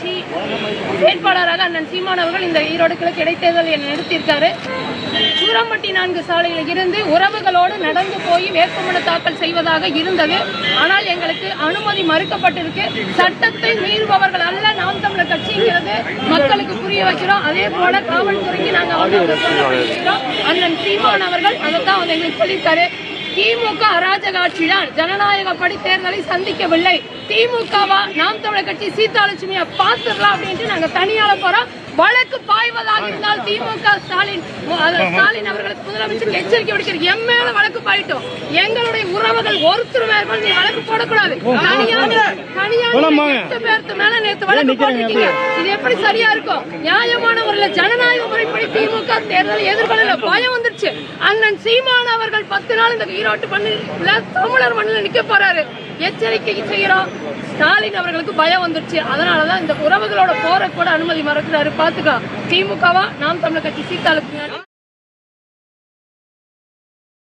கட்சி வேட்பாளராக அண்ணன் சீமான் அவர்கள் இந்த ஈரோடு கிழக்கு இடைத்தேர்தல் நிறுத்தியிருக்காரு. சூரம்பட்டி 4 சாலையில் இருந்து உறவுகளோடு நடந்து போய் வேட்புமனு தாக்கல் செய்வதாக இருந்தது. ஆனால் எங்களுக்கு அனுமதி மறுக்கப்பட்டிருக்கு. சட்டத்தை மீறுபவர்கள் அல்ல நாம் தமிழர் கட்சிங்கிறது மக்களுக்கு புரிய வைக்கிறோம். அதே போல காவல்துறைக்கு நாங்கள் அண்ணன் சீமான் அவர்கள் அதைத்தான் எங்களுக்கு சொல்லியிருக்காரு. திமுக அராஜக ஆட்சிதான் ஜனநாயகப்படி தேர்தலை சந்திக்கவில்லை. திமுகவா நாம் தமிழர் கட்சி சீதாலட்சுமியை பார்த்துடலாம் அப்படின்ட்டு நாங்க தனியால போறோம். வழக்கு பாய்வதாக இருந்தால் திமுக ஸ்டாலின் அவர்களுக்கு முதலமைச்சர் எச்சரிக்கை விடுக்கிறார். எம் மேல வழக்கு பாயிட்டோம். எங்களுடைய உறவுகள் ஒருத்தர் மேற்கொண்டு நீ வழக்கு போடக்கூடாது. பேருக்கு மேல நேற்று வழக்கு போட்டிருக்கீங்க. இது எப்படி சரியா இருக்கும்? நியாயமான முறையில் ஜனநாயக முறைப்படி திமுக தேர்தலை எதிர்கொள்ள பயம் வந்துருச்சு. அண்ணன் சீமான் அவர்கள் 10 நாள் இந்த ஈரோட்டு மண்ணில் தமிழர் மண்ணில் நிக்க போறாரு. எச்சரிக்கை செய்யறோம். ஸ்டாலின் அவர்களுக்கு பயம் வந்துருச்சு. அதனாலதான் இந்த உறவுகளோட போற கூட அனுமதி மறுக்கிறாரு. பாத்துக்கலாம். திமுகவா நாம் தமிழர் கட்சி சீதாலட்சுமி